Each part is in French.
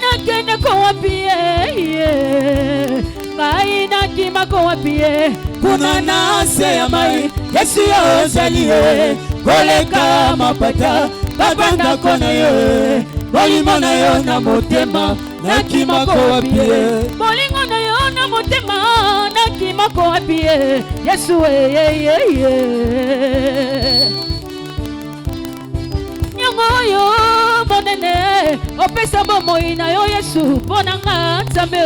nakende ko wapi ngai nakima ko wapi kuna na se ya mai Yesu yo zali koleka mapata babanda kona yo bolingo na yo na motema nakima ko wapi bolingo na yo na motema nakima ko wapi Yesu Nyangoyo monene opesa bomoi na yo Yesu pona nga Nzambe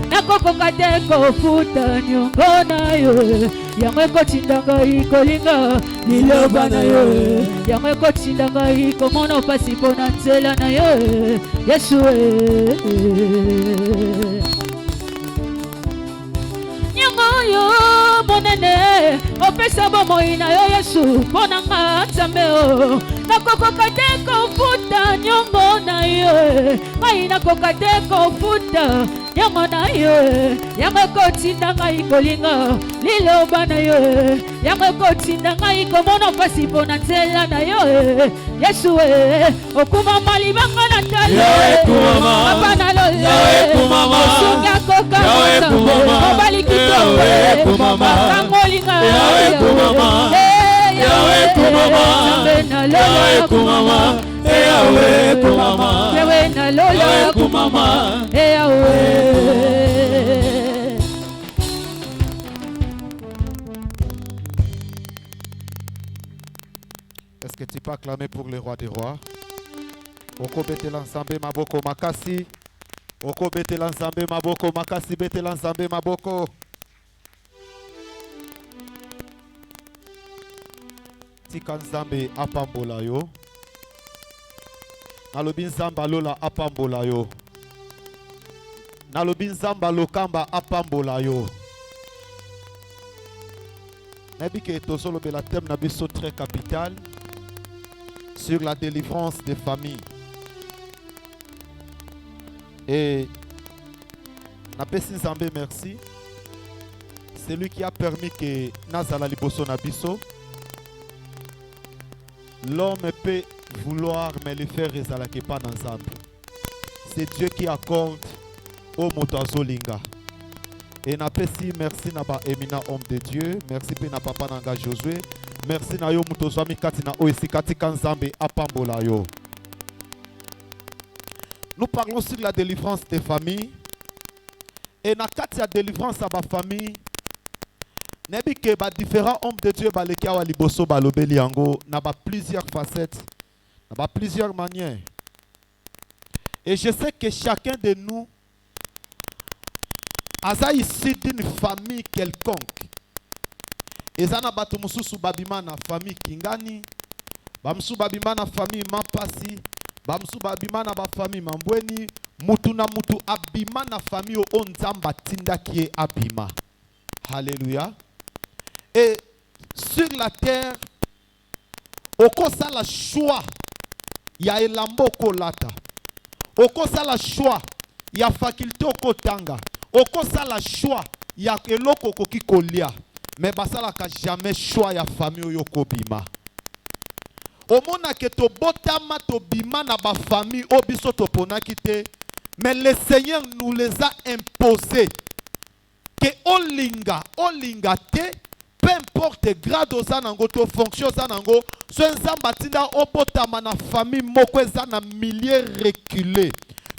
nakokoka te kofuta nyongo na yo yango ekotinda ngai kolinga liloba na yo yango ekotinda ngai komona pasi pona nzela na yo Yesu Nyangoyo monene opesa bomoi na yo Yesu pona nga Nzambe nakokoka te kofuta nyongo na yo ngai nakoka te kofuta nyongo na yo yango ekotinda ngai kolinga liloba na yo yango ekotinda ngai komona pasi pona nzela na yo Yesu okumama libanga na talo papa na lole osunga koka mobali kitoko bakangolinga Yahweh kumama Yahweh kumama Yahweh kumama Yahweh kumama Est-ce que tu peux acclamer pour le roi des rois? Oko bete l'ensemble maboko makasi. Oko bete l'ensemble maboko makasi bete l'ensemble maboko. Tika nzambe apambola yo. Nalobi nzamba lola apambola yo. Nalobi nzamba lokamba apambola yo. Nabi ke tosolo be la thème na biso très capital sur la délivrance des familles. Et napesi nzambe merci. C'est lui qui a permis que nazala liboso na biso. L'homme peut vouloir, mais le faire ezalaki pas ensemble. C'est Dieu qui accorde au motazolinga. Et napesi merci na ba éminent homme de Dieu. Merci pe na papa nanga Josué. Merci na yo mutozwami kati na oesi kati kanzambe apambola yo. Nous parlons sur la délivrance des familles. Et na kati ya délivrance à ba famille. Nebi ke ba différents hommes de Dieu baleki awa liboso balobeli yango na ba plusieurs facettes, na ba plusieurs manières. Et je sais que chacun de nous aza issu d'une famille quelconque. Ezana bato mususu babima na famille Kingani, bamsu babima na famille Mampasi, bamsu babima na ba famille Mambweni, mutu na mutu abima na famille o Nzamba tinda kie abima. Alléluia. Et sur la terre, au ça la choix, il y a elambo kolata. Au ça la choix, il y a faculté au kotanga. Au ça la choix, il y a eloko koki kolia. Mais basala ka jamais choix ya famille yoko bima. Au mona ke to botama to bima na ba famille obiso to pona kite. Mais le Seigneur nous les a imposés. Que olinga te. Peu importe grade ozanango to fonction ozanango, so nzamba tinda obotama na famille moko ezana milieu reculé.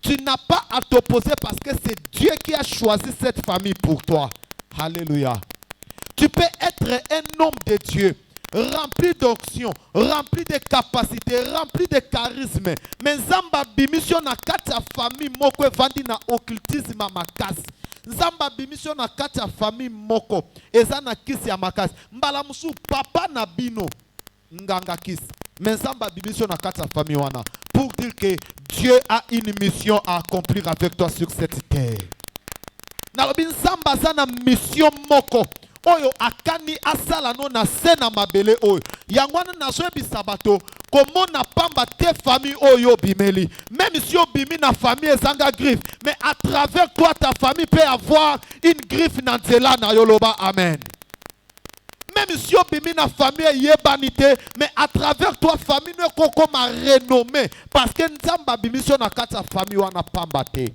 Tu n'as pas à t'opposer parce que c'est Dieu qui a choisi cette famille pour toi. Alléluia. Tu peux être un homme de Dieu, rempli d'onction, rempli de capacités, rempli de charisme. Mais nzamba bimission na kati ya famille moko evandi na occultisme makasi. Nzamba bimission na kati ya famille moko ezana kisi ya makasi. Mbala musu papa na bino nganga kisi. Mais nzamba bimission na kati ya famille wana pour dire que Dieu a une mission à accomplir avec toi sur cette terre. Nalobi nzamba zana mission moko oyo akani asala no na sena mabele oyo yangwana na soyebi sabato komona pamba te famille oyo bimeli même si obimi na famille ezanga griffe mais à travers toi ta famille peut avoir une griffe na nzela na yoloba amen. même si obimi na famille yebanité, mais à travers toi famille ne koko ma renommée parce que nzamba bimission na kata famille wana pambate.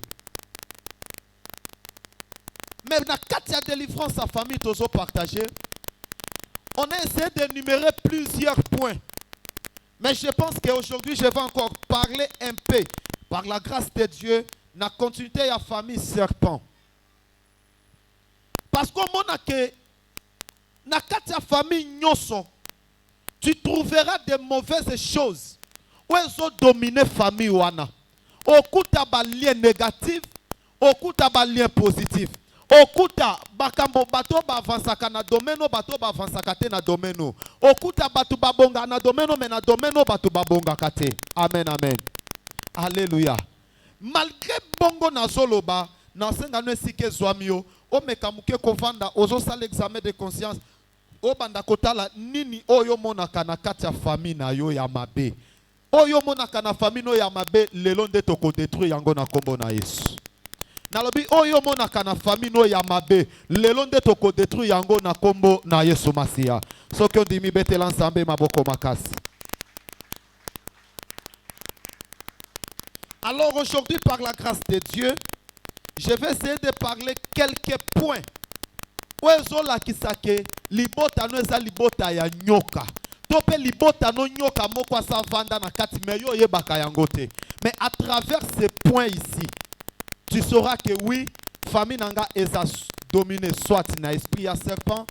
Mais na kata délivrance sa famille tozo partager. On a essayé d'énumérer plusieurs points. Mais je pense qu'aujourd'hui je vais encore parler un peu par la grâce de Dieu na continuité ya famille serpent. Parce qu'on mona que na kati famille nyoso, tu trouveras des mauvaises choses. Où elles ont dominé famille wana. Okuta ba lien négatif, okuta ba lien positif. Okuta bakambo bato ba avansaka na domeno, bato ba avansaka te na domeno. Okuta bato babonga na domeno, mais na domeno bato babonga kate. Amen, amen. Alléluia. Malgré bongo na zoloba, na senga no esike zwamio, o mekamuke kovanda, ozo sala examen de conscience. O banda kotala nini oyo monaka na kati ya famille na yo ya mabe. Oyo monaka na famille no ya mabe lelo nde toko détruire yango na kombo na Yesu. Nalobi oyo monaka na famille no ya mabe lelo nde toko détruire yango na kombo na Yesu Masia. Soki ondimi betela nzambe maboko makasi. Alors aujourd'hui par la grâce de Dieu, je vais essayer de parler quelques points. Oezola kisake libota no eza libota ya nyoka. Tope libota no nyoka moko sa vanda na kati meyo yebaka yango te. Mais à travers ces points ici, tu sauras que oui, famille nanga eza dominé soit na esprit à serpent,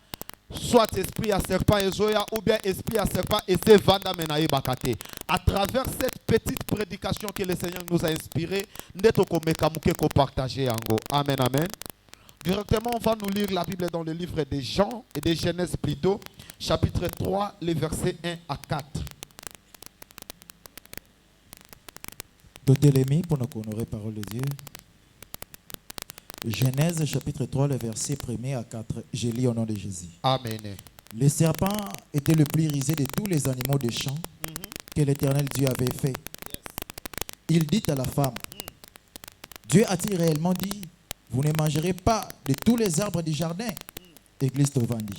soit esprit à serpent ezoya ou bien esprit à serpent et c'est vanda mena yebaka te. À travers cette petite prédication que le Seigneur nous a inspiré, ndeto ko mekamuke ko partager yango. Amen, amen. Directement, on va nous lire la Bible dans le livre de Jean et de Genèse plutôt, chapitre 3, les versets 1 à 4. Dotez-les pour nous honorer parole de Dieu. Genèse chapitre 3, les versets 1 à 4. Je lis au nom de Jésus. Amen. Le serpent était le plus rusé de tous les animaux de champ que l'Éternel Dieu avait fait. Il dit à la femme, Dieu a-t-il réellement dit, vous ne mangerez pas de tous les arbres du jardin? Église Tovandi.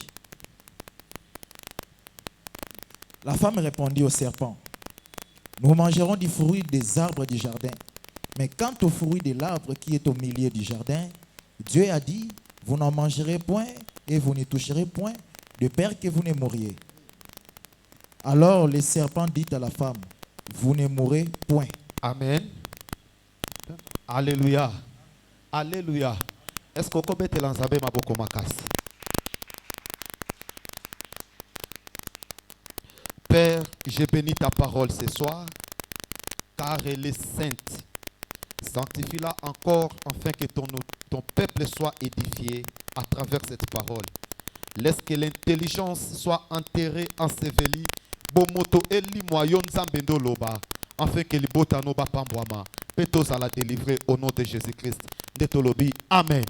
La femme répondit au serpent, nous mangerons du fruit des arbres du jardin. Mais quant au fruit de l'arbre qui est au milieu du jardin, Dieu a dit, vous n'en mangerez point et vous ne toucherez point, de peur que vous ne mouriez. Alors le serpent dit à la femme, vous ne mourrez point. Amen. Alléluia. Alléluia. Est-ce qu'on peut te lancer ma boko makas? Père, je bénis ta parole ce soir, car elle est sainte. Sanctifie-la encore, afin que ton peuple soit édifié à travers cette parole. Laisse que l'intelligence soit enterrée, ensevelie, bomoto eli moyon zambendo loba, afin que libota no ba pambwama. Pétos à la délivrer au nom de Jésus-Christ. Amen.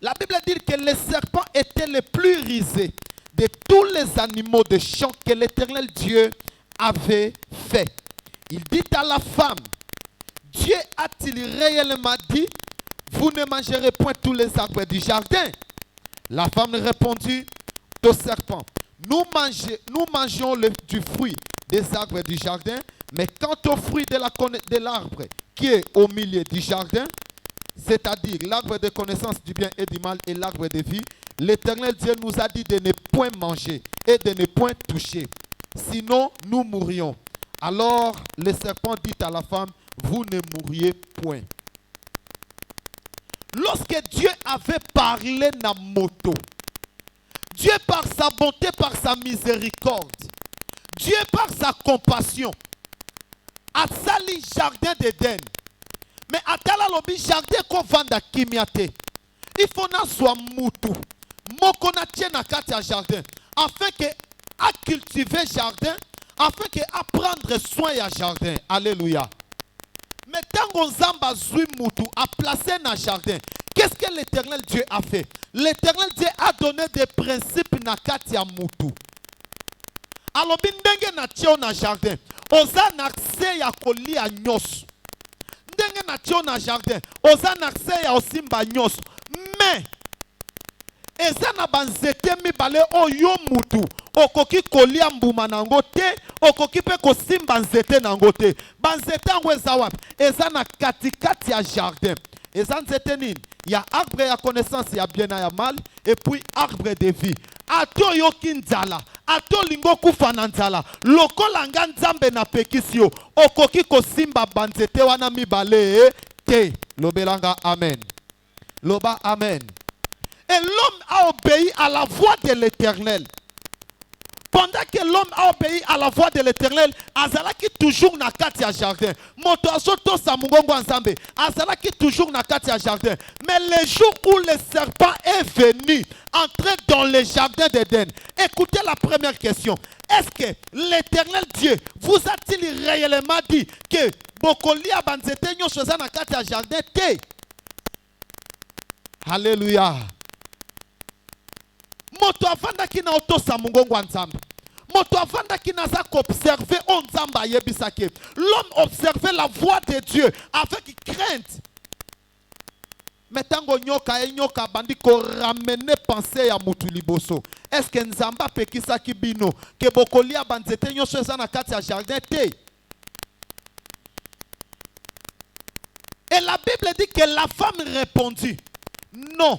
La Bible dit que le serpent était le plus rusé de tous les animaux de champ que l'Éternel Dieu avait fait. Il dit à la femme, Dieu a-t-il réellement dit, vous ne mangerez point tous les arbres du jardin? La femme répondit au serpent, nous mangeons du fruit des arbres du jardin, mais quant au fruit de l'arbre qui est au milieu du jardin, c'est-à-dire l'arbre de connaissance du bien et du mal et l'arbre de vie, l'Éternel Dieu nous a dit de ne point manger et de ne point toucher, sinon nous mourrions. Alors le serpent dit à la femme, vous ne mourriez point. Lorsque Dieu avait parlé na moto, Dieu par sa bonté, par sa miséricorde, Dieu par sa compassion, a sali jardin d'Éden. Mais à tala lobi jardin qu'on vanda kimiate. Il faut na soit mutu. Moko na tient na kati jardin. Afin que à cultiver jardin, afin que à prendre soin ya jardin. Alléluia. Mais tant qu'on zamba zui mutu a placé na jardin, qu'est-ce que l'Éternel Dieu a fait? L'Éternel Dieu a donné des principes na kati ya mutu. Alors bindenge na tio na jardin, oza na accès ya kolia nyos. Ndenge na tio na jardin, oza na accès ya osimba nyos. Mais ezana banzete mibale oyo mutu okoki kolia mbuma nango te, okoki pe kosimba nzete nango te. Banzete yango eza wapi? Eza na katikati ya jardin. Eza nzete nini? Ya arbre ya connaissance ya bien na ya mal, et puis arbre de vie. Ato yoki nzala, ato lingo kufa na nzala, lokola nga nzambe na pekisi yo, okoki kosimba banzete wana mibale te. Lobelanga amen. Loba amen. Et l'homme a obéi à la voix de l'Éternel. Pendant que l'homme a obéi à la voix de l'Éternel, azalaki toujours na kati ya jardin. Moto asoto sa mungongo nzambe, azalaki toujours na kati ya jardin. Mais le jour où le serpent est venu, entrer dans le jardin d'Éden, écoutez la première question. Est-ce que l'Éternel Dieu vous a-t-il réellement dit que bokolia banzete nyonso eza na kati ya jardin te? Alléluia. Moto avanda ki na otosa mungongo nzambe. Moto avanda ki na za observer on nzamba yebisake. L'homme observait la voix de Dieu avec crainte. Metango nyoka e nyoka bandi ko ramener pensée ya mutu liboso. Est-ce que nzamba pekisa ki bino ke bokolia banzete nyonso eza na kati ya jardin te? Et la Bible dit que la femme répondit, non.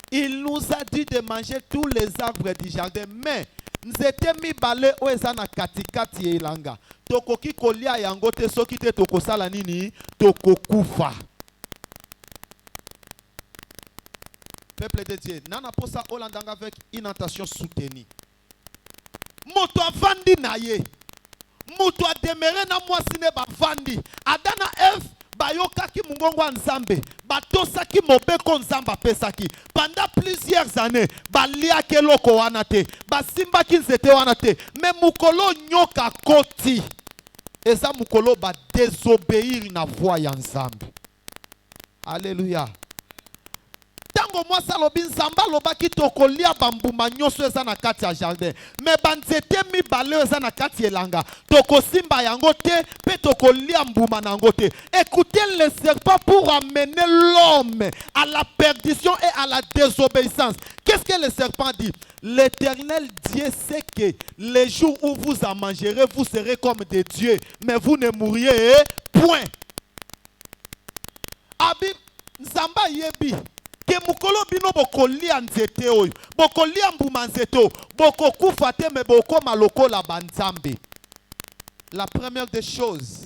Il nous a dit de manger tous les arbres du jardin, mais nzete mibale o eza na katikati elanga. Tokoki kolia yango te soki te tokosala nini? Tokokufa. Peuple de Dieu, nana posa olandanga avec une attention soutenue. Moto avandi na ye. Moto a demeuré na mwasi ne bavandi. Adana Eve bayokaki mungongo nzambe, batosaki mobeko nzamba pesaki. Pendant plusieurs années, baliaki eloko wana te, basimbaki nzete wana te. Mais mukolo nyoka koti, eza mukolo ba désobéir na voix ya nzambe. Alléluia. Tango mwasi alobi nzamba lobaki tokolia bambuma nyonso eza na kati ya jardin, mais banzete mibale eza na kati elanga, tokosimba yango te pe tokolia mbuma nango te. Écoutez le serpent pour amener l'homme à la perdition et à la désobéissance. Qu'est-ce que le serpent dit? L'Éternel Dieu sait que les jours où vous en mangerez, vous serez comme des dieux, mais vous ne mourriez point. Abi nzamba yebi ke mukolo bino bokolia nzete oyo, bokolia mbuma nzeto, bokokufa te me bokoma lokola banzambe. La première des choses,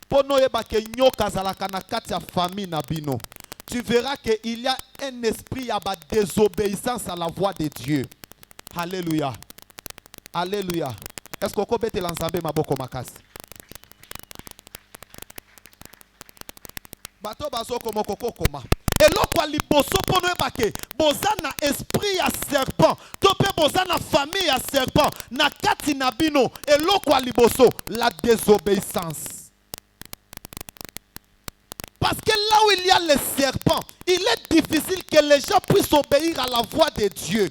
pono yeba ke nyoka zalaka na kati ya famille na bino, tu verras qu'il y a un esprit à la désobéissance à la voix de Dieu. Alléluia. Alléluia. Est-ce qu'on peut bete l'ensemble maboko makasi? Bato baso komo koko koma. Et l'autre liboso pono ebake bozana esprit ya serpent, tope bozana famille ya serpent na kati na bino. Et l'autre liboso la désobéissance. Parce que là où il y a le serpent, il est difficile que les gens puissent obéir à la voix de Dieu.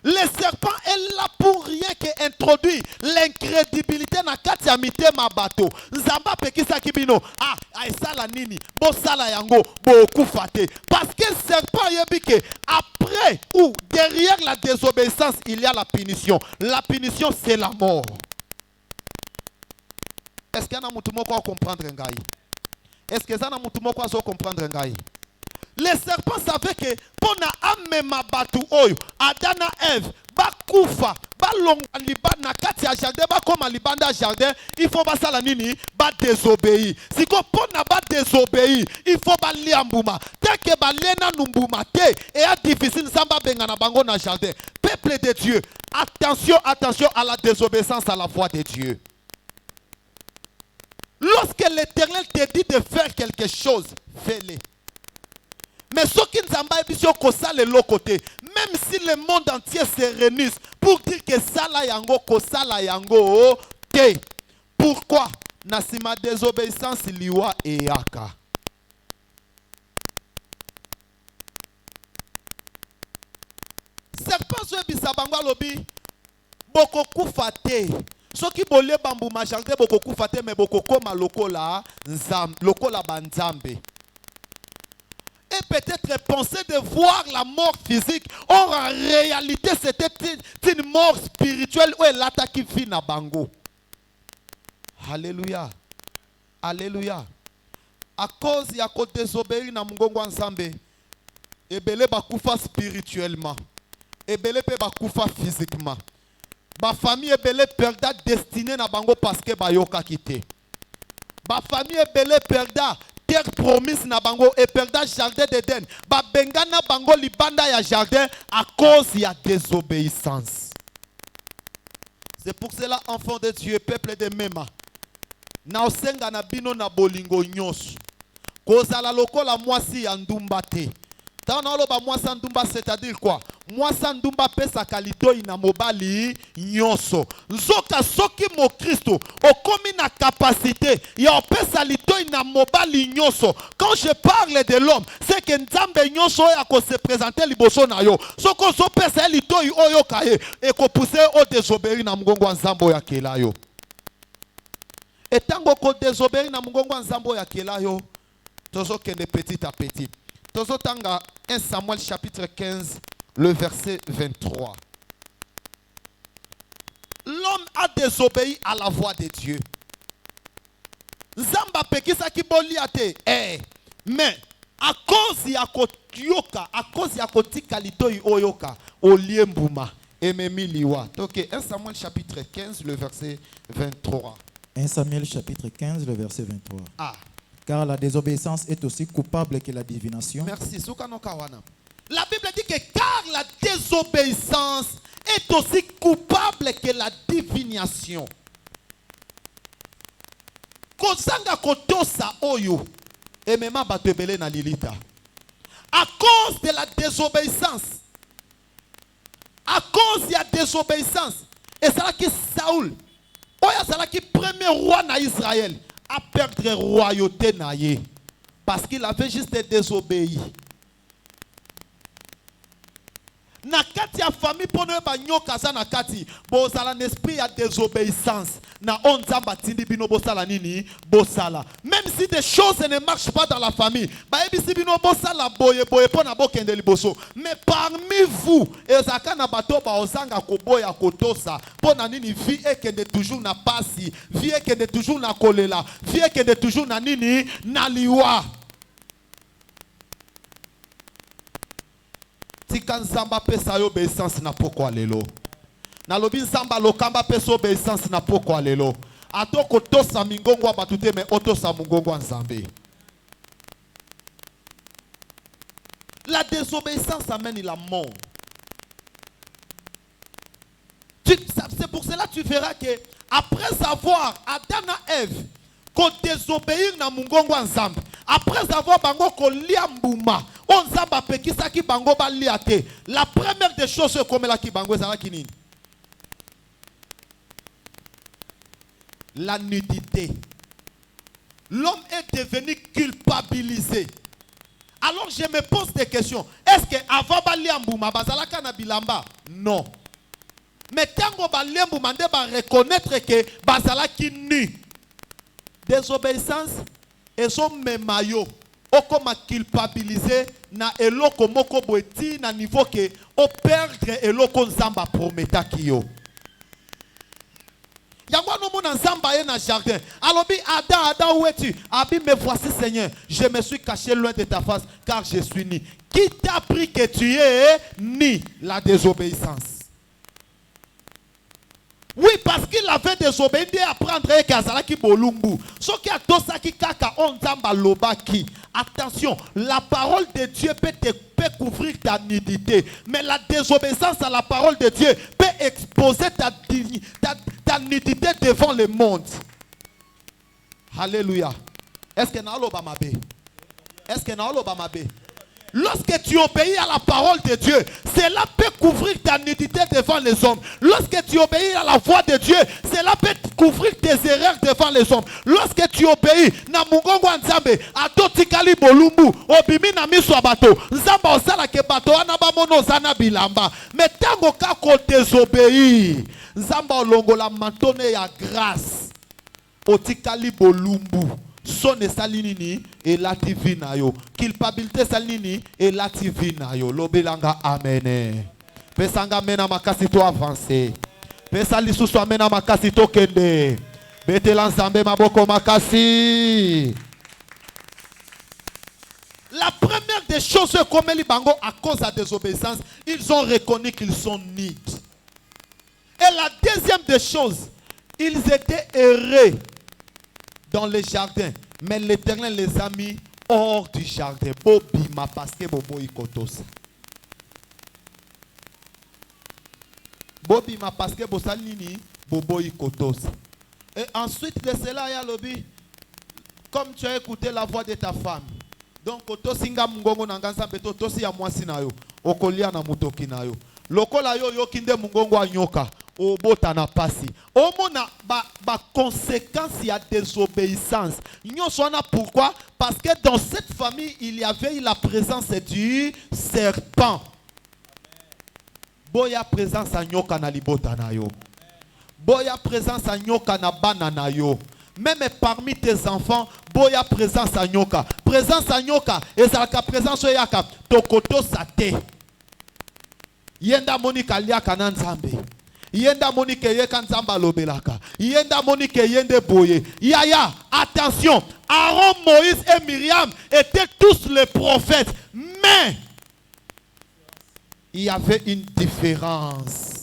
Le serpent est là pour rien que introduire l'incrédibilité na kati ya mitema bato. Nzamba pekisa kibino, sala nini, bo sala yango, bo kufate. Parce que le serpent yebi que après ou derrière la désobéissance, il y a la punition. La punition, c'est la mort. Est-ce qu'il y a un mouton qui comprendre ngai? Est-ce que ça na mouton qui comprendre ngai? Les serpents savaient que pour na amema batu oyo Adana Eve bakufa balonga liba na kati ya jardin ba koma libanda jardin, il faut basala nini ba désobéir. Siko pour na ba désobéir, il faut ba liambuma te ke ba lena numbuma te et a difficile samba benga na bango na jardin. Peuple de Dieu, attention, attention à la désobéissance à la voix de Dieu. Lorsque l'Éternel te dit de faire quelque chose, fais-le. Mais ce qui nous a dit que le côté, même si le monde entier se réunit pour dire que ça la yango, que ça la yango, pourquoi nasima désobéissance liwa et yaka? Serpent se bisabango lobi boko kufate. Ce qui bolé bambu majarte boko kufate mais boko koma lokola nzam lokola banzambe. et peut-être penser de voir la mort physique. Or, en réalité, c'était une mort spirituelle où elle attaque qui finit à bango. Alléluia. Alléluia. À cause il y a côté désobéir na mungongo ensemble. Ebele bakufa spirituellement. Ebele pe bakufa physiquement. Ba famille ebele perda destinée na bango parce que bayoka quitté. Ba famille ebele perda terre promise na bango et perda jardin d'Éden. Ba bengana bango libanda ya jardin à cause il y a désobéissance. C'est pour cela, enfants de Dieu, peuple de Mema, na osenga na bino na bolingo nyos. Kozala lokola mwasi ya ndumba te. Tana oloba mwasi ndumba, c'est-à-dire quoi? Mwasi ndumba pesa kalito ina mobali nyoso. Nzoka soki mo Kristo okomi na capacité ya pesa lito ina mobali nyoso. Quand je parle de l'homme, c'est que nzambe nyoso ya ko se présenter liboso na yo. Soko so pesa lito oyo kaye e ko pousser au désobéir na mgongo nzambo ya kelayo. Et tango ko désobéir na mgongo nzambo ya kelayo, tozo kende petit à petit. Tozo tanga 1 Samuel chapitre 15, le verset 23. L'homme a désobéi à la voix de Dieu. Zamba pekisa ki boliate. Mais à cause ya koyoka, à cause ya kotika litoi oyoka, oliembuma, ememi liwa. Ok, 1 Samuel chapitre 15, le verset 23. 1 Samuel chapitre 15, le verset 23. Ah. Car la désobéissance est aussi coupable que la divination. Merci. La Bible dit que car la désobéissance est aussi coupable que la divination. Kozanga kotosa oyo emema batebele na lilita. À cause de la désobéissance. À cause de la désobéissance. Et c'est là que Saoul, oya c'est là que premier roi na Israël, à perdre royauté naïe parce qu'il avait juste désobéi. Na kati ya famille pono ba nyoka za na kati bozala n'esprit ya désobéissance na onzamba tindi bino bosala nini bosala. Même si des choses ne marchent pas dans la famille, ba ebisi bino bosala boye boye pona bokende liboso. Mais parmi vous ezaka na bato ba osanga koboya kotosa pona nini vie ekende toujours na pasi, vie ekende toujours na kolela, vie ekende toujours na nini na liwa. Tika nzamba pesa yo obéissance na poko lelo. Na lobi nzamba lokamba pesa obéissance na poko lelo. Atoko tosa mingongo batute me otosa mungongo nzambe. La désobéissance amène la mort. C'est pour cela que tu verras que après avoir Adam et Ève ko désobéir na mungongo nzambe, après avoir bango ko liambuma on zamba pekisa ki bango ba liate, la première des choses comme la ki bango ezala kinini, la nudité. L'homme est devenu culpabilisé. Alors je me pose des questions. Est-ce que avant ba liambuma bazalaka na bilamba? Non. Mais tango ba liambuma nde ba reconnaître que bazalaki nu. Désobéissance et son memayo okoma culpabiliser na eloko moko boeti na niveau que o perdre eloko nzamba prometa kiyo. Yango no mona nzamba ye na jardin. Alobi Adam où es-tu? Abi me voici Seigneur, je me suis caché loin de ta face car je suis nu. Qui t'a appris que tu es ni? La désobéissance. Oui, parce qu'il avait désobéi, il apprendre Kazalaki Bolumbu. Ce qui a tosaki kaka onzamba lobaki. Attention, la parole de Dieu peut couvrir ta nudité, mais la désobéissance à la parole de Dieu peut exposer ta nudité devant le monde. Alléluia. Est-ce que na loba mabe? Est-ce que na loba mabe? Lorsque tu obéis à la parole de Dieu, cela peut couvrir ta nudité devant les hommes. Lorsque tu obéis à la voix de Dieu, cela peut couvrir tes erreurs devant les hommes. Lorsque tu obéis, na mungongo nzambe, atotikali bolumbu, obimi na miso abato, nzamba osala ke bato anaba mono zana bilamba. Mais tango kako désobéir, nzamba olongola mantone ya grâce, otikali bolumbu. Son salinini et la divina yo. Culpabilité salinini et la divina yo. Lobelanga amene. Pesanga mena makasi to avancer. Pesa lisusu amena makasi to kende. Betela nzambe maboko makasi. La première des choses comme les bango à cause de la désobéissance, ils ont reconnu qu'ils sont nids. Et la deuxième des choses, ils étaient errés dans les jardins, mais l'Éternel les a mis hors du jardin. Bobima parce que bobo ikotos. Bobima parce que bosalini bobo ikotos. Et ensuite de cela, il y a lobby. Comme tu as écouté la voix de ta femme. Donc, otosinga mungongo nanganza beto tosi ya mwasi na yo. Okolia na mutoki na yo. Lokola yo yo kinde mungongo anyoka. Obota na pasi. Omona ba conséquence ya désobéissance. Nyosona pourquoi? Parce que dans cette famille, il y avait la présence du serpent. Boya présence a nyoka na libota na yo. Boya présence a nyoka na bana na yo. Même parmi tes enfants, boya présence à nyoka. Présence à nyoka. Et ça la présence à yaka. Tokoto sate. Yenda monika liaka nanzambe. Yenda monike yeka nzamba lobelaka. Yenda monike yende boye. Yaya, attention. Aaron, Moïse et Myriam étaient tous les prophètes. Mais il y avait une différence.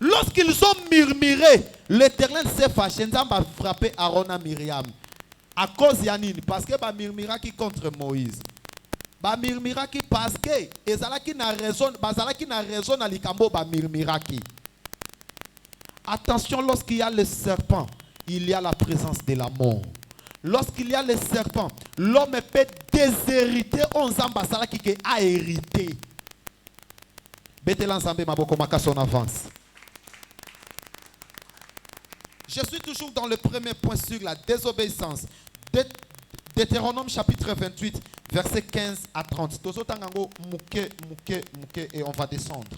Lorsqu'ils ont murmuré, l'Éternel s'est fâché. Nous avons frappé Aaron et Myriam. À cause de Yanine. Parce que ba murmura qui contre Moïse. Ba murmura qui parce que ezala qui n'a raison, bazala qui n'a raison à likambo ba murmura qui. Attention, lorsqu'il y a le serpent, il y a la présence de la mort. Lorsqu'il y a le serpent, l'homme peut déshériter on zambasala qui a hérité. Bete l'ensemble maboko makaso en avance. Je suis toujours dans le premier point sur la désobéissance. Deutéronome chapitre 28, versets 15 à 30. Et on va descendre.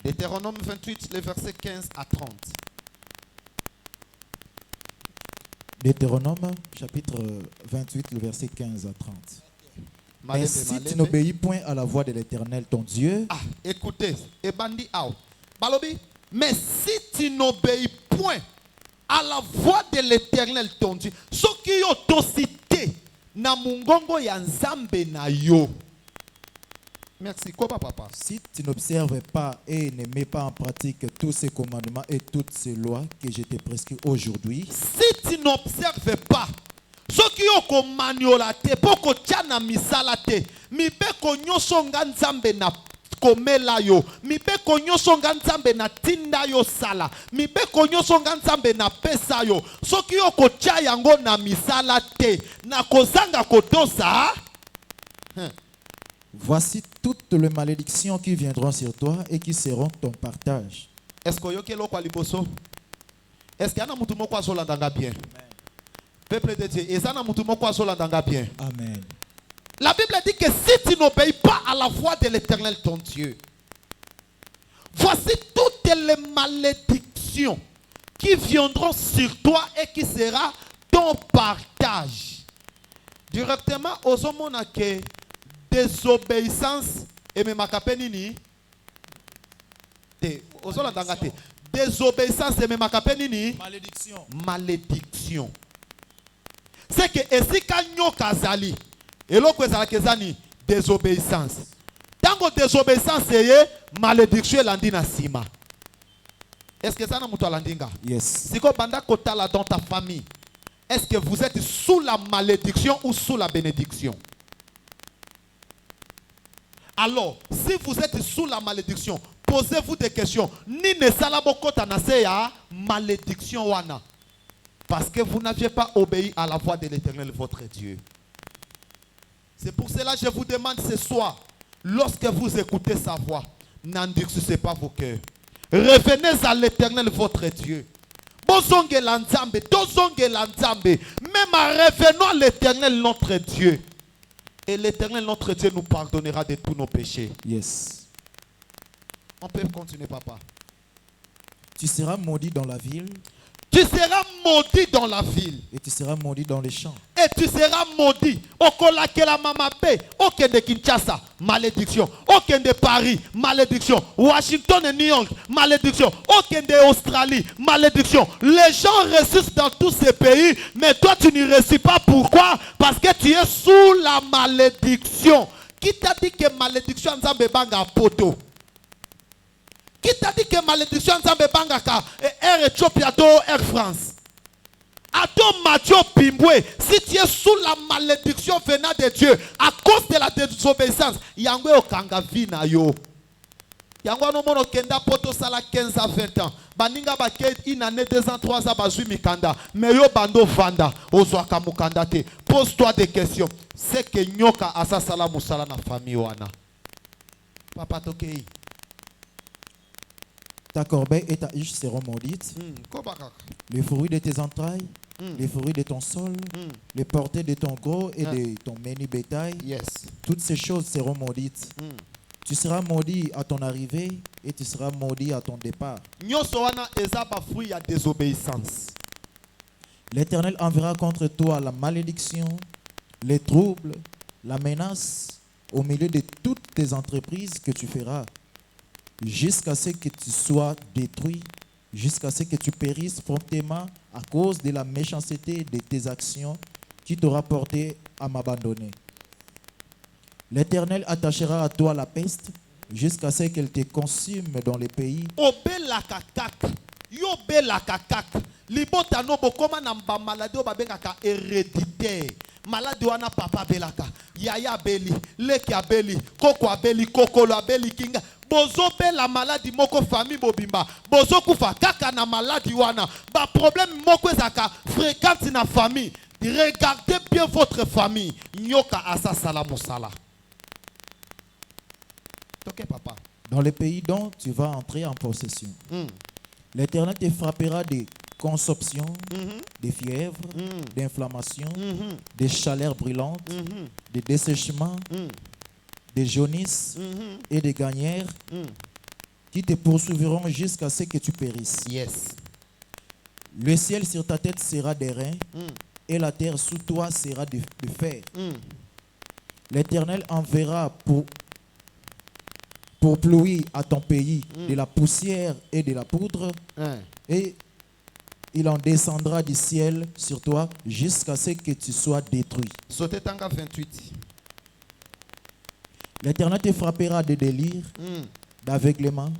Deutéronome 28, les versets 15 à 30. Deutéronome chapitre 28, le verset 15 à 30. Mais si tu n'obéis point à la voix de l'Éternel ton Dieu. Ah, écoutez, et bandi out. Balobi, mais si tu n'obéis point à la voix de l'Éternel ton Dieu, ce qui est autocité, na mungongo ya nzambe na yo. Merci, quoi papa? Si tu n'observes pas et ne mets pas en pratique tous ces commandements et toutes ces lois que je t'ai prescrits aujourd'hui. Si tu n'observes pas, ce qui est commandolate, poko tchana misalate, mi be konyoso nzambe na komela yo, mi be konyoso nzambe na tinda yo sala, mi be konyoso nzambe na pesa yo, ce qui est kocha yango na misalate, na kozanga kotosa. Voici toutes les malédictions qui viendront sur toi et qui seront ton partage. Est-ce que yokelo kwa liboso? Est-ce qu'il y a un mutumo kwa zolandanga bien? Peuple de Dieu, et ça na mutumo kwa zolandanga bien. Amen. La Bible dit que si tu n'obéis pas à la voix de l'Éternel ton Dieu, voici toutes les malédictions qui viendront sur toi et qui sera ton partage. Directement aux hommes que désobéissance et même makapenini désobéissance et même makapenini malédiction. C'est que esika nyoka zali eloko ezala kezani désobéissance. Tango désobéissance eye malédiction elandi na sima. Est-ce que ça na mutu alandinga? Yes. Siko banda kotala dans ta famille. Est-ce que vous êtes sous la malédiction ou sous la bénédiction? Alors, si vous êtes sous la malédiction, posez-vous des questions. Ni ne salaboko tanase ya malédiction wana. Parce que vous n'aviez pas obéi à la voix de l'Éternel, votre Dieu. C'est pour cela que je vous demande ce soir, lorsque vous écoutez sa voix, n'endurcissez pas vos cœurs. Revenez à l'Éternel, votre Dieu. Même revenons à l'Éternel, notre Dieu. Et l'Éternel, notre Dieu, nous pardonnera de tous nos péchés. Yes. On peut continuer, papa. Tu seras maudit dans la ville Tu seras maudit dans la ville. et tu seras maudit dans les champs. Et tu seras maudit. Okolakela Mamape, Okende Kinshasa, malédiction. Okende Paris, malédiction. Washington et New York, malédiction. Okende Australie, malédiction. Les gens ressuscitent dans tous ces pays, mais toi tu n'y ressuscites pas. Pourquoi? Parce que tu es sous la malédiction. Qui t'a dit que malédiction Nzambe banga poto? Qui t'a dit que malédiction Nzambe banga ka Air Ethiopia to Air France? Attends Mathieu Pimboué, si tu es sous la malédiction venant de Dieu, à cause de la désobéissance, Yangwe Okanga vina yo. Yangwa no mono kenda poto sala 15 à 20 ans. Baninga baké une année, 2 ans, 3 ans, bazui mikanda. Mais yo bando vanda, ozwaka mukanda te. Pose-toi des questions. C'est que nyoka asa sala musala na famille wana. Papa tokei. Ta corbeille et ta huche seront maudites. Les fruits de tes entrailles, les fruits de ton sol, les portées de ton gros et de ton menu bétail. Yes. Toutes ces choses seront maudites. Tu seras maudit à ton arrivée et tu seras maudit à ton départ. Nyoso wana eza ba fruit ya désobéissance. L'Éternel enverra contre toi la malédiction, les troubles, la menace au milieu de toutes tes entreprises que tu feras, jusqu'à ce que tu sois détruit, jusqu'à ce que tu périsses promptement à cause de la méchanceté de tes actions qui t'aura porté à m'abandonner. L'Éternel attachera à toi la peste jusqu'à ce qu'elle te consume dans les pays. Obela kakak, yobela kakak. Libota no bokoma na mba malade obabengaka héréditaire. Malade wana papa belaka, yaya beli, leki abeli, koko abeli, kokolo abeli kinga. Bozo bela maladie moko famille bobimba. Bozo kufa kaka na maladie wana. Ba problème moko ezaka fréquente na famille. Regardez bien votre famille. Nyoka asa sala musala. Ok papa. Dans les pays dont tu vas entrer en possession. L'Éternel te frappera des consumptions, des fièvres, d'inflammations, des chaleurs brûlantes, des dessèchements, des jaunisses et des gagnères qui te poursuivront jusqu'à ce que tu périsses. Yes. Le ciel sur ta tête sera des reins et la terre sous toi sera de fer. L'Éternel enverra pour pluie à ton pays de la poussière et de la poudre et il en descendra du ciel sur toi jusqu'à ce que tu sois détruit. Sauté tanga 28. L'Éternel te frappera de délire, d'aveuglement,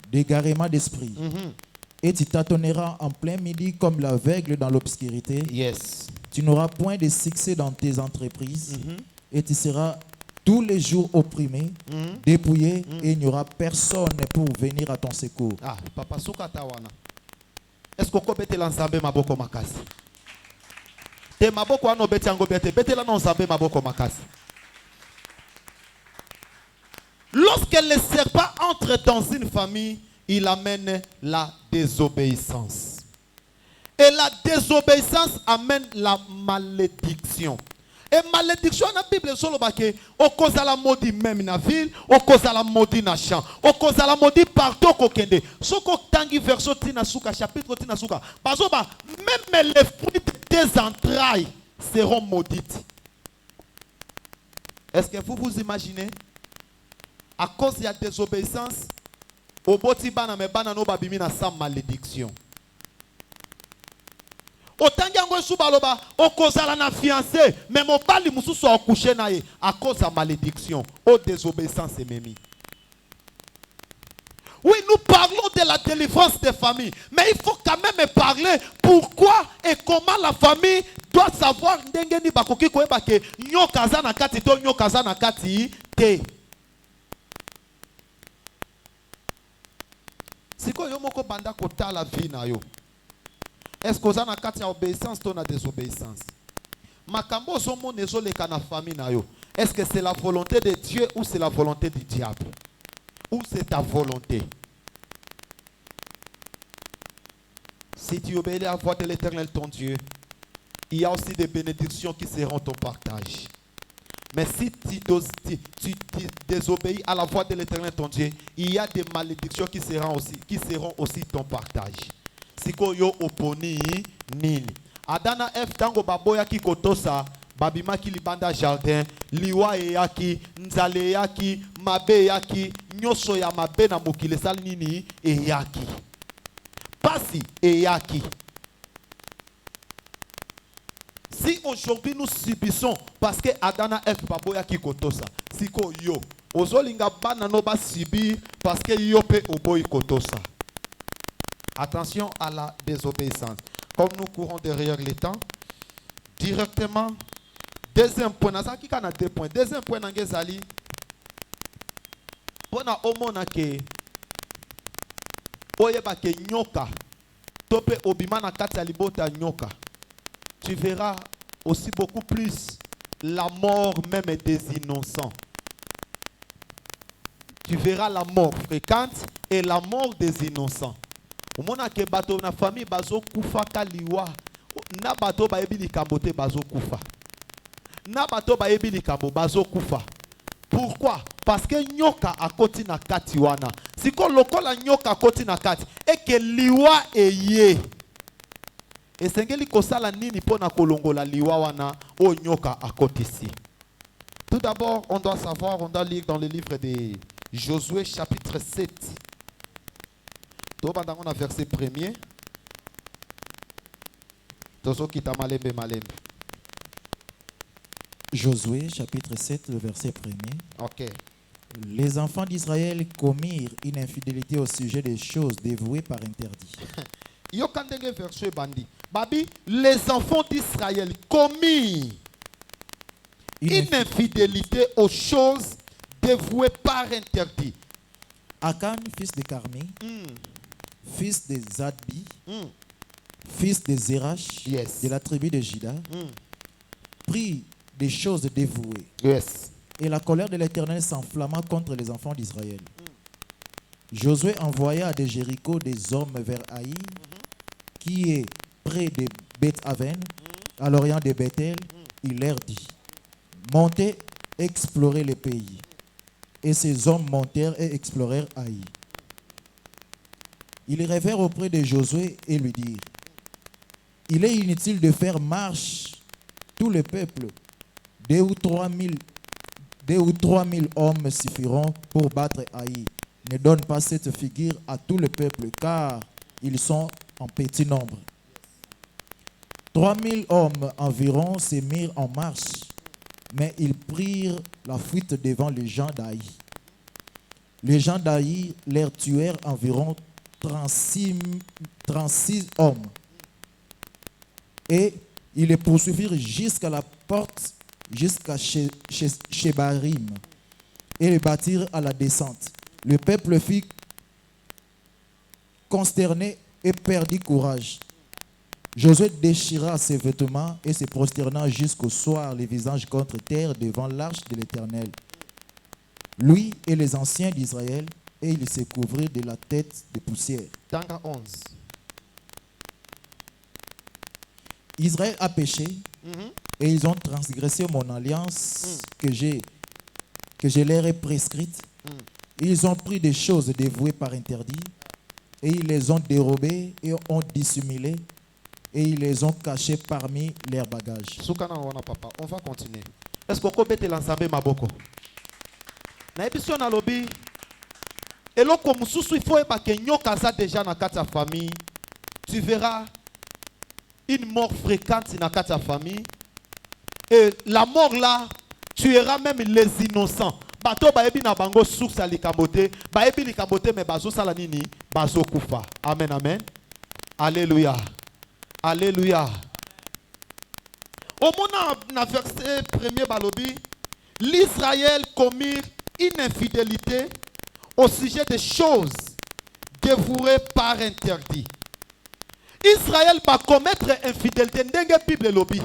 d'égarement d'esprit. Et tu tâtonneras en plein midi comme l'aveugle dans l'obscurité. Yes. Tu n'auras point de succès dans tes entreprises. Et tu seras tous les jours opprimé, dépouillé, et il n'y aura personne pour venir à ton secours. Ah, papa souka tawana. Est-ce que vous bete l'ensemble maboko makasi? Te maboko ano bete ango bete la n'ensemble maboko makasi. Lorsque le serpent entre dans une famille, il amène la désobéissance. Et la désobéissance amène la malédiction. Et malédiction dans la Bible solo bake o cause la maudit même na ville, o cause la maudit na champ, o cause la maudit partout kokende. Soko tangi verso tina suka chapitre tina suka. Bazoba même les fruits de tes entrailles seront maudites. Est-ce que vous vous imaginez? À cause de la désobéissance, au boti bana me bana no babimi na sa malédiction. Autant yango subaloba okozala na fiancé mais mon bali mususu akuché na ye à cause de la malédiction au désobéissance memi. Oui, nous parlons de la délivrance des familles, mais il faut quand même parler pourquoi et comment la famille doit savoir ndengeni bakoki koyeba ke nyokaza na kati to nyokaza na kati te. Siko yo moko banda kotala vie na yo. Est-ce que vous avez une obéissance ou une désobéissance? Makambo somo nezo leka na famille na yo. Est-ce que c'est la volonté de Dieu ou c'est la volonté du diable? Ou c'est ta volonté? Si tu obéis à la voix de l'Éternel ton Dieu, il y a aussi des bénédictions qui seront ton partage. Mais si tu désobéis à la voix de l'Éternel ton Dieu, il y a des malédictions qui seront aussi ton partage. siko yo oponi nini. Adana F tango baboya ki kotosa, babima ki libanda jardin, liwa yaki, nzale yaki, mabe yaki, nyoso ya mabe na mokile sal nini yaki. Pasi yaki. Si aujourd'hui nous subissons parce que Adana F baboya ki kotosa, siko yo ozolinga bana no ba subir parce que yo pe oboyi kotosa. Attention à la désobéissance. Comme nous courons derrière les temps, directement, deuxième point, ça qui a deux points. Deuxième point, dans Gezali, pour na omona ke oyeba ke nyoka, tope obimana kata libota nyoka. Tu verras aussi beaucoup plus la mort même des innocents. Tu verras la mort fréquente et la mort des innocents. Omona ke bato na famille bazo kufa kaliwa na bato ba yebi likambo te bazo kufa. Na bato ba yebi likambo bazo kufa. Pourquoi? Parce que nyoka akoti na kati wana. Siko lokola nyoka akoti na kati et que liwa eye. Esengeli kosala nini pona kolongola liwa wana o nyoka akoti si. Tout d'abord, on doit savoir, on doit lire dans le livre de Josué chapitre 7. Tout d'abord, on a verset 1er. Josué chapitre 7, le verset 1er. Ok. Les enfants d'Israël commirent une infidélité au sujet des choses dévouées par interdit. Yokandenge verset bandi. Babi, les enfants d'Israël commirent une infidélité aux choses dévouées par interdit. Akan, fils de Carmi, fils de Zadbi, fils de Zerach, Yes. de la tribu de Juda, prit des choses dévouées. Yes. Et la colère de l'Éternel s'enflamma contre les enfants d'Israël. Josué envoya de Jéricho des hommes vers Haï, qui est près de Beth-Aven, à l'orient de Bethel. Il leur dit, montez, explorez le pays. Et ces hommes montèrent et explorèrent Haï. Ils rêvèrent auprès de Josué et lui dirent, il est inutile de faire marche tout le peuple. 2 ou 3 000 hommes suffiront pour battre Haï. Ne donne pas cette figure à tout le peuple, car ils sont en petit nombre. 3 000 hommes environ se mirent en marche, mais ils prirent la fuite devant les gens d'Haï. Les gens d'Haï leur tuèrent environ 36 hommes. Et ils les poursuivirent jusqu'à la porte, jusqu'à Shebarim, et les battirent à la descente. Le peuple fut consterné et perdit courage. Josué déchira ses vêtements et se prosterna jusqu'au soir, les visages contre terre devant l'arche de l'Éternel. Lui et les anciens d'Israël, et il se couvrit de la tête de poussière. Tanga 11. Israël a péché et ils ont transgressé mon alliance que je leur ai prescrite. Ils ont pris des choses dévouées par interdit et ils les ont dérobées et ont dissimulé et ils les ont cachées parmi leurs bagages. Soukana wana papa, on va continuer. Est-ce qu'on peut mettre l'ensemble maboko? Na ebiso na lobi eloko mususu il faut eba ke nyoka za déjà na kati ya famille. Tu verras une mort fréquente na kati ya famille. Et la mort là tuera même les innocents. Bato ba ebi na bango source likambote, ba ebi likambote mais bazo sala nini? Bazo kufa. Amen amen. Alléluia. Alléluia. Au moment na verset 1er balobi, l'Israël commit une infidélité au sujet des choses dévouées par interdit. Israël va commettre infidélité ndenge Bible lobi.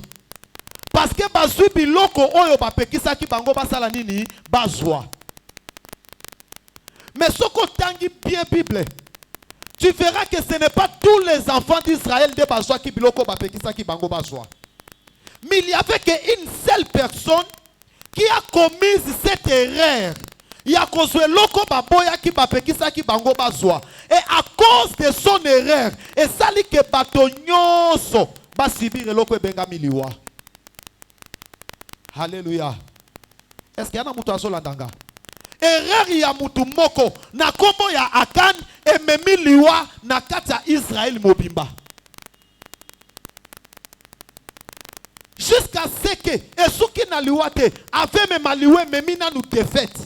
Parce que bazui biloko oyo bapekisa ki bango basala nini bazwa. Mais ce que tangi bien Bible, tu verras que ce n'est pas tous les enfants d'Israël de bazwa ki biloko bapekisa ki bango bazwa. Mais il y avait qu'une seule personne qui a commis cette erreur ya kozwe loko baboya ki bapekisa ki bango bazwa. Et à cause de son erreur, et sali ke bato nyonso basibire loko ebenga miliwa. Alléluia. Est-ce qu'il y a un mutu azolandanga? Erreur ya mutu moko na kombo ya Akan ememi liwa na kati ya Israël mobimba. Jusqu'à ce que esuki na liwa te ave mema liwe memi na nous défaite.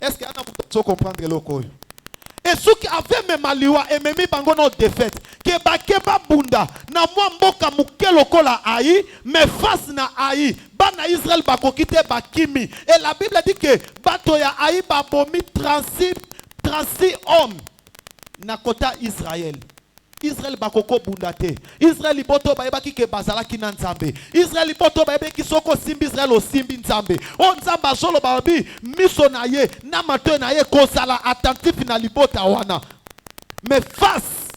Est-ce qu'il y a un mutu azo comprendre loko? Et ceux qui avaient même aliwa et même bango no défaite que bakeba bunda na mwa mboka muke lokola aïe mais face na aïe bana Israël bakokite bakimi et la Bible dit que bato ya aïe babomi 36 hommes na kota Israël. Israël bakoko bundate. Israël liboto ba ebaki ke bazala ki na nzambe. Israël liboto ba ebeki soko simbi Israël o simbi nzambe. O nzamba solo ba bi miso na ye na mato na ye kozala attentif na libota wana. Mais face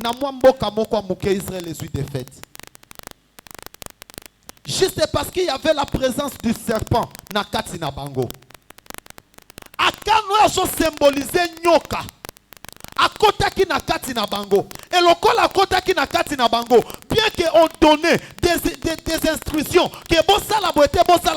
na mboka moko muke Israël les huit défaites. Juste parce qu'il y avait la présence du serpent na kati na bango. Akano so symboliser nyoka. Akota ki na kati na bango. Et lokola akota ki na kati na bango, bien que on donne des instructions que bossa la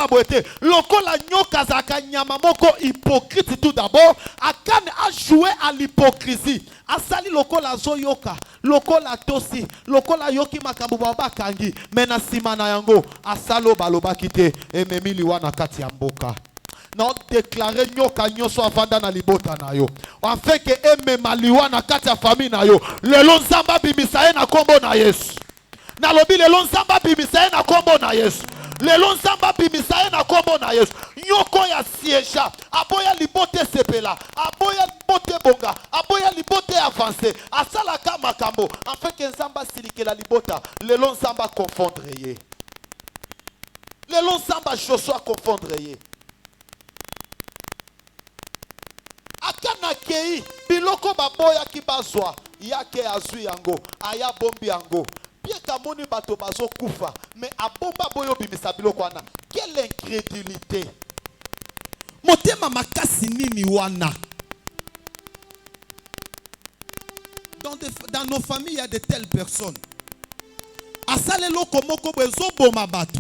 boete, lokola nyoka zaka nyama moko hypocrite tout d'abord, Akan a joué à l'hypocrisie. Asali lokola zoyoka, lokola tosi, lokola yoki makambu baba kangi, mena sima na yango, asalo baloba kite, ememi liwa na kati ya mboka. Non déclarer nyoka nyoso avanda na libota na yo afin que eme maliwa na kati ya famille na yo lelo nzamba bimisaye na kombo na Yesu na lobi lelo nzamba bimisaye na kombo na Yesu lelo nzamba bimisaye na kombo na Yesu nyoko ya siège aboya libote sepela aboya libote bonga aboya libote avancé asala ka makambo afin que nzamba silikela libota lelo nzamba confondre ye lelo nzamba Joshua confondre ye. Akana kei biloko baboya ki bazwa yake azui yango aya bombi yango bien kamoni bato bazo kufa mais abomba boyo bimisa biloko wana. Quelle incrédulité! Motema makasi nini wana? Dans nos familles il y a de telles personnes. Asale loko moko bezo boma bato.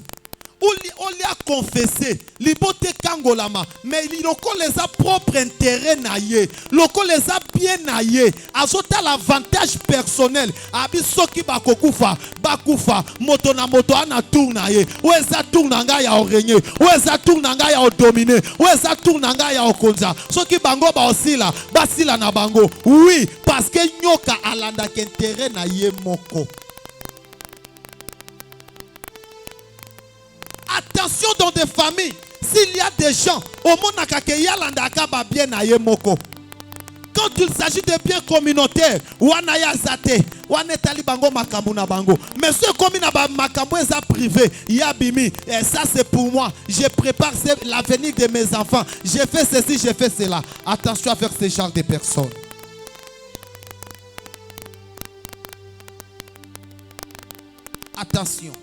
On lui a confessé, libote kangolama, mais il les a propre intérêt naïe, les a bien naïe, azota l'avantage personnel, abisoki bakokufa, bakufa, moto na moto ana tournaye, ou eza tournanga ya orenye, ou eza tournanga ya dominer, ou eza tournanga ya okonza, soki bango ba osila, basila na bango, oui, parce que nyoka alanda intérêt naïe moko. Attention dans des familles, s'il y a des gens, au monde bien moko. Quand il s'agit de biens communautaires, wanaya zate, wanetali bango makambu na bango. Mais ce comme na makambu eza privé, yabimi, et ça c'est pour moi. Je prépare l'avenir de mes enfants. Je fais ceci, je fais cela. Attention à faire ce genre de personnes. Attention.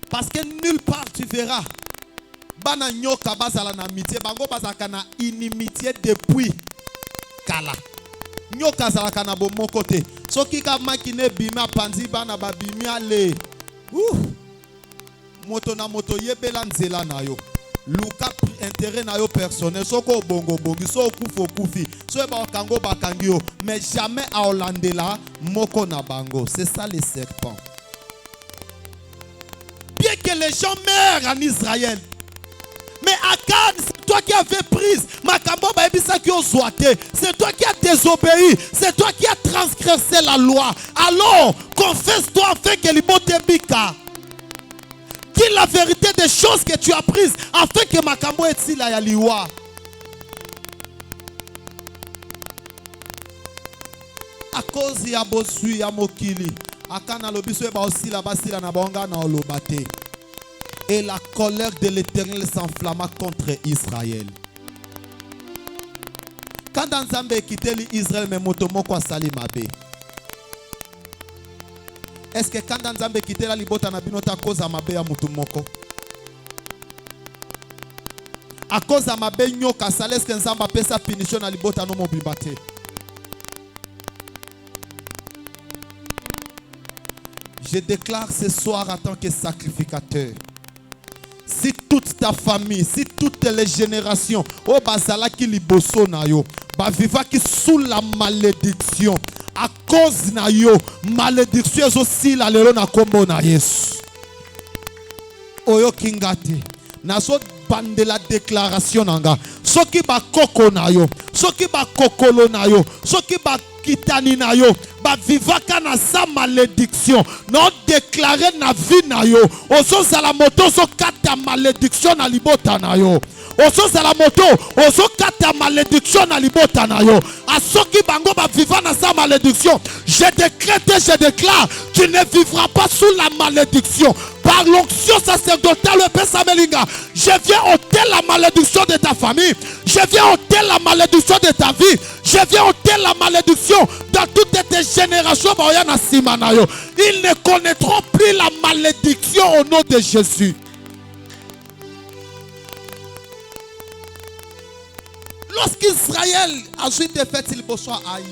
Parce que nulle part tu verras bana nyoka bazala na amitié bango bazaka na inimitié depuis kala nyoka zalaka na bon côté soki ka makine bima panzi bana babimi ale moto na moto yebela nzela na yo luka intérêt na yo personnel soko bongo bongi so kufo kufi so ba kango bakangi yo mais jamais à olandela moko na bango. C'est ça les serpents. Bien que les gens meurent en Israël. Mais Akan, c'est toi qui avais prise. C'est toi qui as désobéi. C'est toi qui as transgressé la loi. Alors, confesse-toi afin que l'imote bika. Dis la vérité des choses que tu as prises afin que Makambo et Sila yaliwa. À cause ya bosu ya mokili. Et la colère de l'Éternel s'enflamma contre Israël. Quand Nzambe quitté l'Israël, mais motomoko a sali mabe. Est-ce que quand Nzambe quitté la libota na binota cause mabe ya motomoko? à cause de ma benyoka sales que nzamba pesa punition na libota no mobimba te. Je déclare ce soir en tant que sacrificateur, si toute ta famille, si toutes les générations, oh bazala ki liboso na yo, ba viva ki sous la malédiction, à cause na yo, malédiction aussi la lelo na kombo na Yesu. Oyo kingati, na so bande la déclaration nanga, soki ba koko na yo, soki ba kokolo na yo, soki ba kitani na yo, ba vivaka na sa malédiction, non déclarer na vie na yo, oso zala moto so kata malédiction na libota na yo, oso zala moto, oso kata malédiction na libota na yo, a soki bango ba viva na sa malédiction, je décrète, je déclare, tu ne vivras pas sous la malédiction. Par l'onction sacerdotale, je viens ôter la malédiction de ta famille. Je viens ôter la malédiction de ta vie. Je viens ôter la malédiction dans toutes tes générations. Ils ne connaîtront plus la malédiction au nom de Jésus. Lorsqu'Israël a ensuite fait il Joshua Aïe,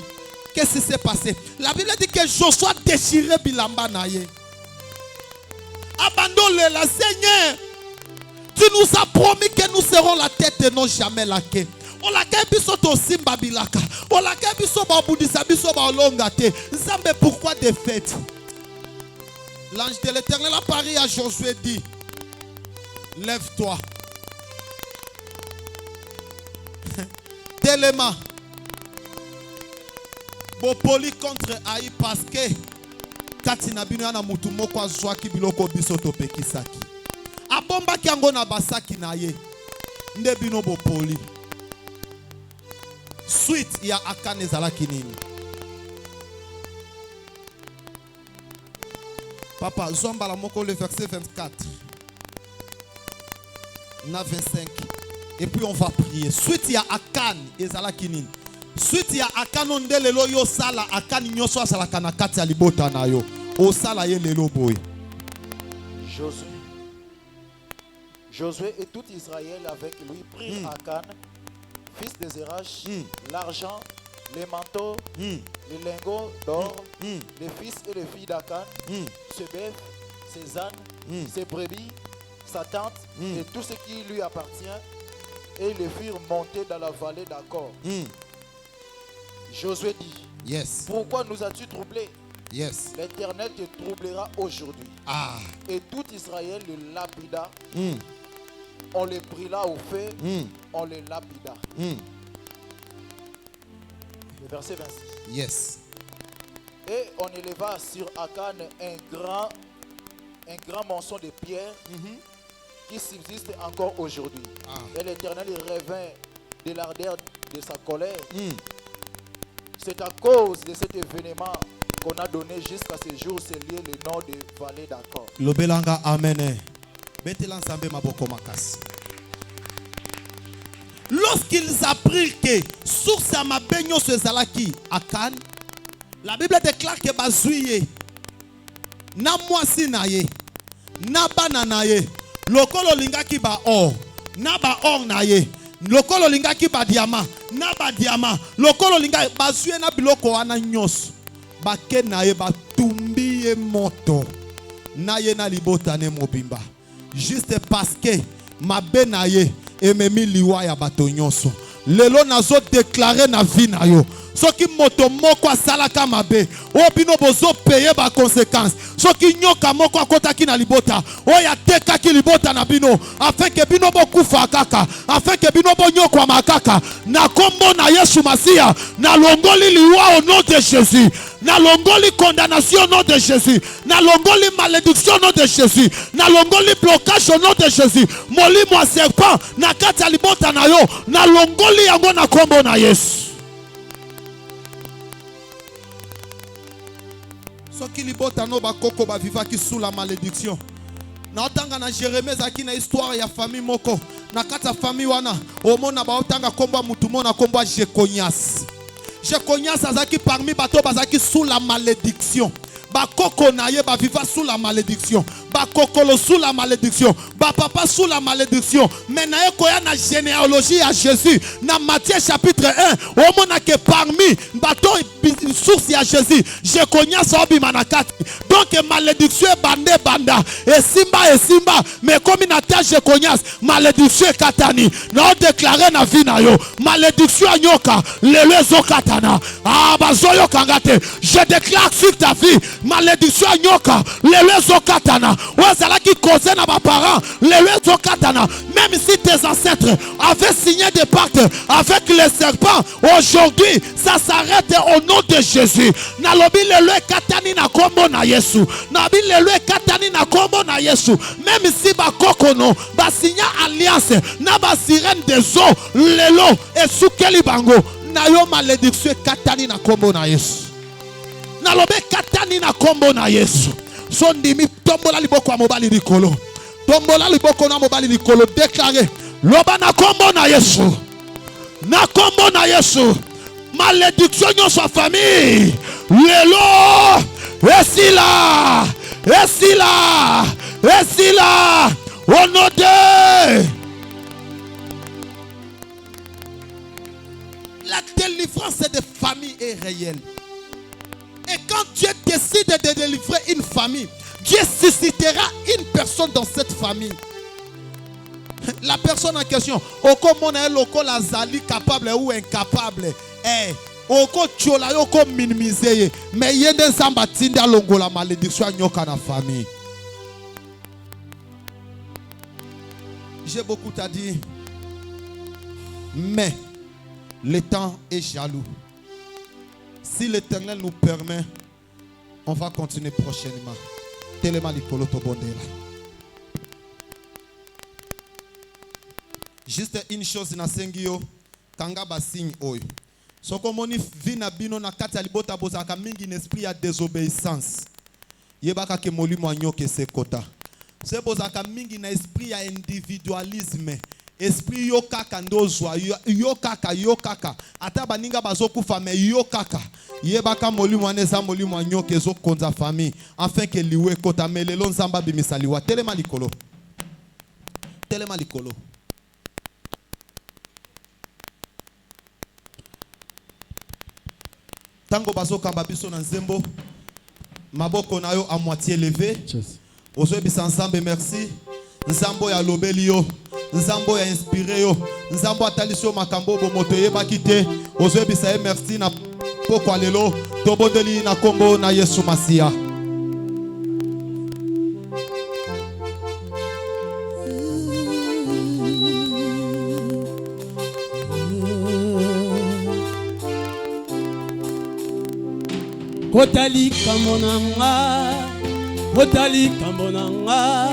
qu'est-ce qui s'est passé? La Bible dit que Joshua déchirait Bilamba Naye. Abandonne-le, la Seigneur. Tu nous as promis que nous serons la tête et non jamais la queue. On l'a qu'à biso to simba bilaka. On l'a qu'à biso ba boudisa biso ba olongate. Zambe pourquoi défaite? L'ange de l'Éternel a parlé à Josué dit: lève-toi. Tellement. Bopoli contre Aïe parce que katina bino yana mutu moko azwaki biloko biso topekisaki. Abomba kiango na basaki na ye. Nde bino bopoli. Suite ya Akan ezalaki nini? Papa, zomba la moko le verset 24. Na 25. Et puis on va prier. Suite ya Akan ezalaki nini? Suite ya Akan ndelelo yo sala Akan nyoso asala kana kati ya libota na yo. O sala ye lelo boy. Josué et tout Israël avec lui prirent Akan, fils de Zérach, l'argent, les manteaux, les lingots d'or, les fils et les filles d'Akan, ses bœufs, ses ânes, ses brebis, sa tente et tout ce qui lui appartient, et ils les firent monter dans la vallée d'Akor. Josué dit: Yes. Pourquoi nous as-tu troublés? Yes. L'Éternel te troublera aujourd'hui. Et tout Israël le lapida. On les brûla au feu, on les lapida. Le verset 26. Yes. Et on éleva sur Akan un grand monceau de pierre qui subsiste encore aujourd'hui. Et l'Éternel revint de l'ardeur de sa colère. C'est à cause de cet événement qu'on a donné jusqu'à ce jour, c'est lié le nom de vallée d'Akor. Lobelanga amen. Lorsqu'ils apprirent que source à ma baigno se zalaki Akan, la Bible déclare que bazouye na mwasi na ye na bana na ye lokolo lingaki ba or na ba or na ye lokolo lingaki ba diama na ba diama lokolo lingaki bazouye na biloko wana nyos bake na ye batumbi ye moto na ye na libota ne mobimba juste parce que mabe na ye ememi liwa ya bato nyonso lelo nazo déclarer na vie na yo soki moto moko asalaka mabe o bino bozo payer ba conséquence soki nyoka moko akotaki na libota o ya tekaki libota na bino afin que bino bokufa kaka afin que bino bonyokwa makaka na kombo na Yesu Masia na longoli liwa au nom de Jésus na longoli condamnation au nom de Jésus na longoli malédiction au nom de Jésus na longoli blocage au nom de Jésus molimo serpent na kati ya libota na yo na longoli yango na kombo na Yesu. Soki libota no bakoko ba vivaki sous la malédiction. Na otanga na Jérémie zaki na histoire ya famille moko. Na kata famille wana omona ba otanga komba mutu mona komba Jekonias. Jekonias azaki parmi bato bazaki sous la malédiction. bakoko na ye baviva sous la malédiction, bakokolo sous la malédiction, bapapa sous la malédiction. Mais na ye koya na généalogie à Jésus na Matthieu chapitre 1 au mona que parmi bato source à Jésus je connais ça bimanakati. Donc malédiction bande banda et simba mais comme na terre je connais malédiction katani na déclarer na vie na yo malédiction nyoka lelo zo katana bazoyo kangate. Je déclare sur ta vie malédiction nyoka lelo zo katana wazala qui cause na ba parents lelo zo katana. Même si tes ancêtres avaient signé des pactes avec les serpents, aujourd'hui ça s'arrête au nom de Jésus. Nalobi lelo katani na kombo na Yesu, nabi lelo katani na kombo na Yesu. Même si ba kokono ba signé alliance na ba sirène des eaux lelo et soukeli bango na yo malédiction katani na kombo na Yesu. Nalobe katani na kombo na Yesu. Sondimi tombola liboko mobali likolo. Tombola liboko na mobali likolo. Déclaré loba na kombo na Yesu. Na kombo na Yesu. Malédiction dans sa famille. Lelo. Esila. Esila. Esila. Au nom de la délivrance de famille est réelle. Et quand Dieu décide de délivrer une famille, Dieu suscitera une personne dans cette famille. La personne en question, oko mona loko la zali capable ou incapable, oko tchola oko minimiser, mais yende samba tinda longo la malédiction nyoka na famille. J'ai beaucoup à dire, mais le temps est jaloux. Si l'Éternel nous permet, on va continuer prochainement. Tellement likolo to bondela. Juste une chose na sengio, kanga ba signe oyo. Soko moni vina bino na kati alibota bozaka mingi n'esprit ya désobéissance. Yebaka ke molimo anyoke se kota. Se bozaka mingi na esprit ya individualisme. Esprit yo kaka ndozwa yo kaka ata baninga bazokufa me yo kaka yebaka molimo aneza molimo anyoke zo konza famille afin que liwe kota melelo nzamba bimisaliwa telema likolo tango bazokamba biso na nzembo maboko na yo à moitié levé ozobisa ensemble merci nzambo ya lobeli yo nzambo ya inspiré yo nzambo atalisio makambo bomoto yebaki te ozobisa ye merci na poko lelo tobondeli na kombo na Yesu Masia. Kotali kamonanga, kotali kamonanga,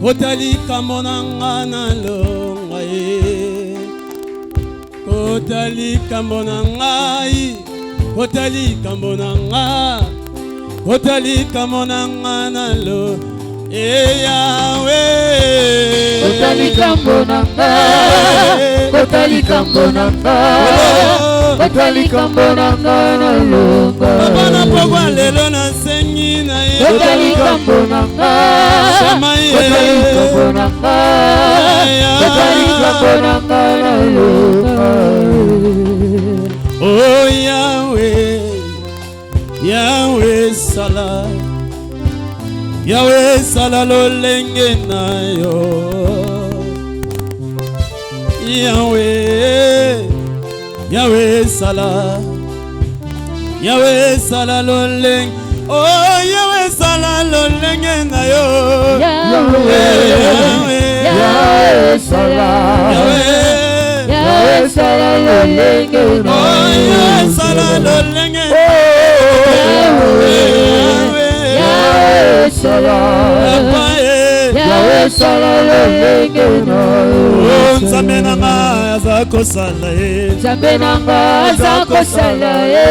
kotali kamonanga na longa ye. Kotali kamonanga, kotali kamonanga, kotali kamonanga na lo. Yahweh. Kotali kamonanga, kotali kamonanga. Kotali kambonanga na longa. Bana pogwa lelo na sengi na ye. Kotali kambonanga. Kotali kambonanga. Kotali kambonanga na longa. Oh Yahweh, Yahweh sala, Yahweh sala lolenge na yo. Yahweh, Yahweh sala, Yahweh sala loleng, oh Yahweh sala loleng na yo. Yahweh, Yahweh sala, Yahweh sala loleng na yo. Oh Yahweh sala loleng, Yahweh sala, Yahweh sala loleng na yo. Oh Nzambe nanga azako sala ye. Nzambe nanga azako sala ye.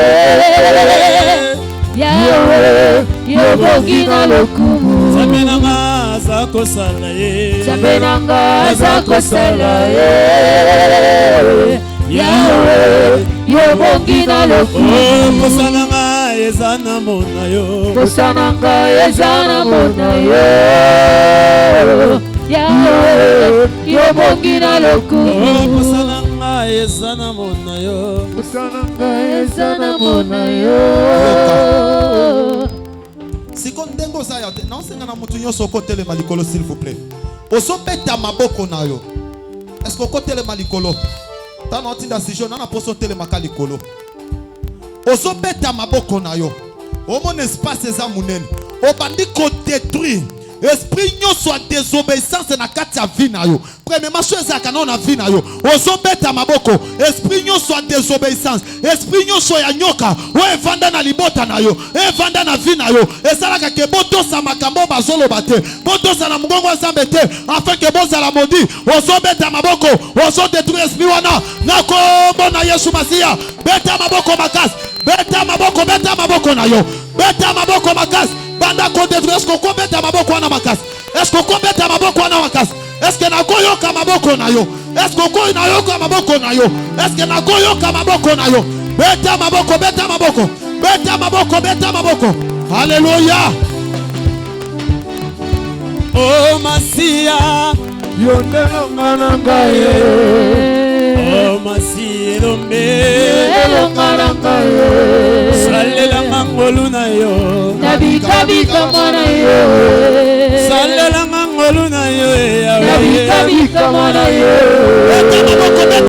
Yahweh yoboki na lokumu. Nzambe nanga azako sala ye. Nzambe nanga azako sala ye. Yahweh yoboki na lokumu. Oh kosala nga eza na mona yo. Posa na ngai eza na mona yo. Yawe, yo bongi na lokumu. Posa na ngai eza na mona yo. Posa na ngai eza na mona yo. Siko ndengo za ya te. Na osenga na mutu nyonso kotelema likolo s'il vous plaît. Ozobeta maboko na yo. Est-ce que kotelema likolo? Tano tinda sijo na poso telemaka likolo. Ozobeta maboko na yo. Omon espace eza munene. Obandi ko détruire. Esprit nyonso a désobéissance na kati ya vie na yo. Premièrement chose ya kana na vie na yo. Ozobeta maboko. Esprit nyonso a désobéissance. Esprit nyonso ya nyoka. O evanda na libota na yo. Evanda na vie na yo. Esalaka ke boto sa makambo bazolo bate. Boto sa na mugongo nzambe te. Afin ke boza la modi. Ozobeta maboko. Ozo détruire esprit wana. Na kombo na Yesu Masia. Beta maboko makasi. Beta maboko na yo. Beta maboko makasi. Banda ko détruire. Est-ce qu'on beta maboko wana makasi? Est-ce qu'on beta maboko wana makasi? Est-ce que na koyoka maboko na yo? Est-ce que ko na yoka maboko na yo? Est-ce que na koyoka maboko na yo? Beta maboko, beta maboko. Beta maboko, beta maboko. Alléluia. Oh Masia, Yondelo nganangaye. oh Masia lombe. Yondelo nganangaye. Salela ngangolu na yo. Nabika mwana yo. Salela ngangolu na yo. Nabika mwana yo. Beta maboko, beta